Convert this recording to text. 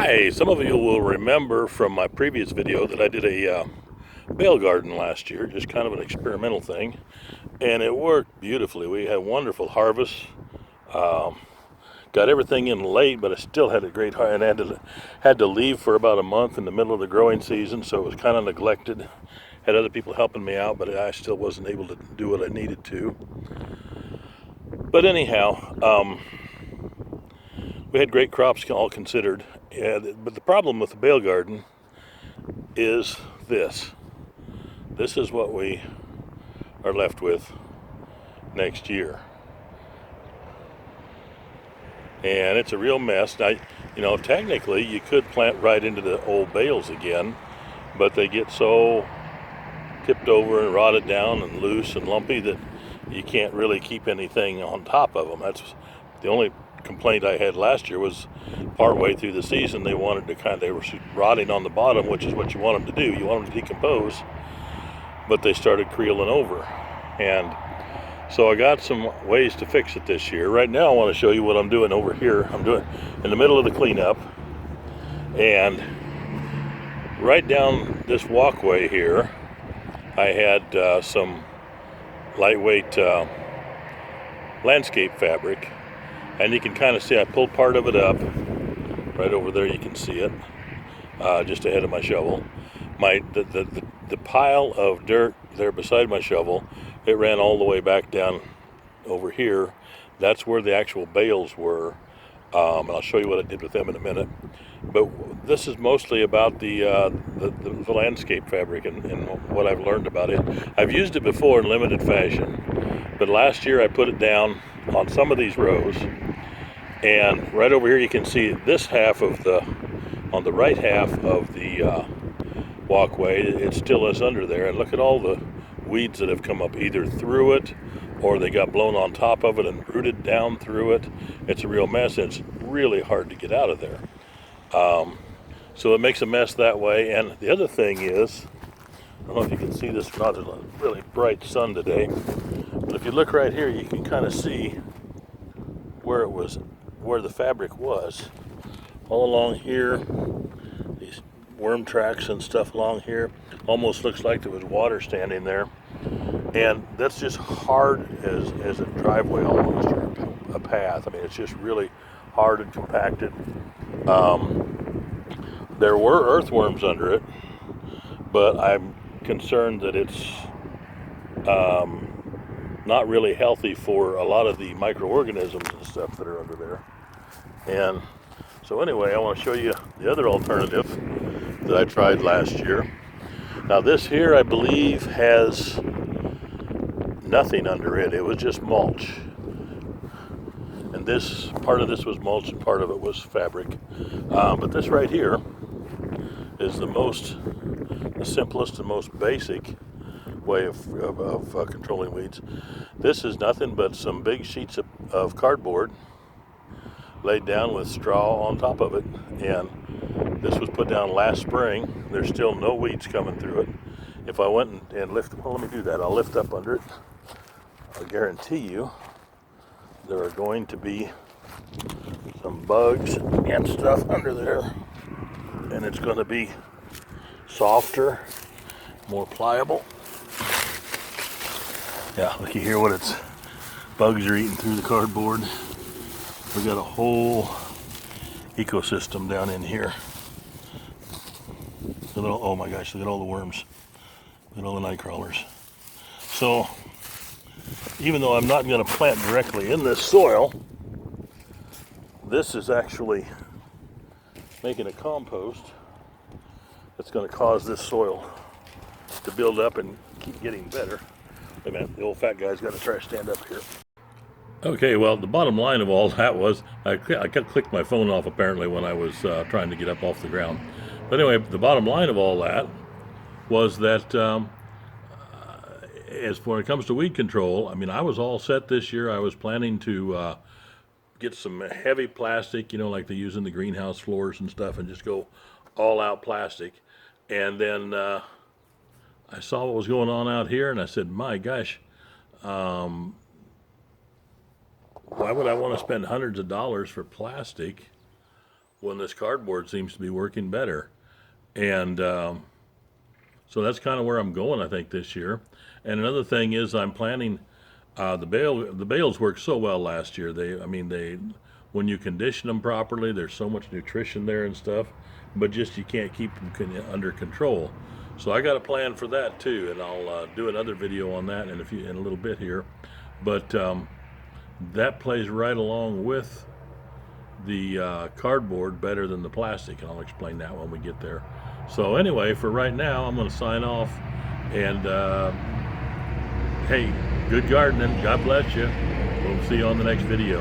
Hi, some of you will remember from my previous video that I did a bale garden last year, just kind of an experimental thing, and it worked beautifully. We had wonderful harvests, um, got everything in late, but I still had a great harvest, and had to leave for about a month in the middle of the growing season, so it was kind of neglected. Had other people helping me out, but I still wasn't able to do what I needed to. But anyhow, we had great crops all considered, but the problem with the bale garden is this. This is what we are left with next year. And it's a real mess. Now, technically you could plant right into the old bales again, but they get so tipped over and rotted down and loose and lumpy that you can't really keep anything on top of them. That's the only complaint I had last year. Was partway through the season they were rotting on the bottom, which is what you want them to do. You want them to decompose, but they started creeling over. And so I got some ways to fix it this year. Right now I want to show you what I'm doing over here. I'm doing in the middle of the cleanup, and right down this walkway here I had some lightweight landscape fabric, and you can kind of see I pulled part of it up. Right over there you can see it, just ahead of my shovel. The pile of dirt there beside my shovel, it ran all the way back down over here. That's where the actual bales were, and I'll show you what I did with them in a minute. But this is mostly about the landscape fabric and what I've learned about it. I've used it before in limited fashion, but last year I put it down on some of these rows, and right over here you can see this half of on the right half of the walkway, it still is under there, and look at all the weeds that have come up either through it or they got blown on top of it and rooted down through it. It's a real mess, and it's really hard to get out of there. So it makes a mess that way. And the other thing is, I don't know if you can see this or not, there's a really bright sun today, but if you look right here you can kind of see where the fabric was all along here. These worm tracks and stuff along here, almost looks like there was water standing there, and that's just hard as a driveway almost, or a path. I mean, it's just really hard and compacted. There were earthworms under it, but I'm concerned that it's not really healthy for a lot of the microorganisms and stuff that are under there. And so anyway, I want to show you the other alternative that I tried last year. Now this here, I believe, has nothing under it. It was just mulch. And this part of this was mulch and part of it was fabric. But this right here is the simplest and most basic way of controlling weeds. This is nothing but some big sheets of cardboard laid down with straw on top of it, and this was put down last spring. There's still no weeds coming through it. If I went and lift, well, let me do that. I'll lift up under it. I'll guarantee you there are going to be some bugs and stuff under there, and it's going to be softer, more pliable. Yeah, look, you hear what bugs are eating through the cardboard. We got a whole ecosystem down in here. Oh my gosh, look at all the worms. Look at all the night crawlers. So, even though I'm not going to plant directly in this soil, this is actually making a compost that's going to cause this soil to build up and keep getting better. Wait a minute, the old fat guy's got to try to stand up here. Okay, well, the bottom line of all that was, I clicked my phone off apparently when I was trying to get up off the ground. But anyway, the bottom line of all that was that as when it comes to weed control, I mean, I was all set this year. I was planning to get some heavy plastic, like they use in the greenhouse floors and stuff, and just go all out plastic. And then I saw what was going on out here, and I said, my gosh, why would I want to spend hundreds of dollars for plastic when this cardboard seems to be working better. And so that's kind of where I'm going, I think, this year. And another thing is I'm planning the bales worked so well last year. When you condition them properly, there's so much nutrition there and stuff, but just you can't keep them under control. So I got a plan for that too, and I'll do another video on that in a little bit here. But that plays right along with the cardboard better than the plastic, and I'll explain that when we get there. So anyway, for right now, I'm going to sign off, and hey, good gardening. God bless you. We'll see you on the next video.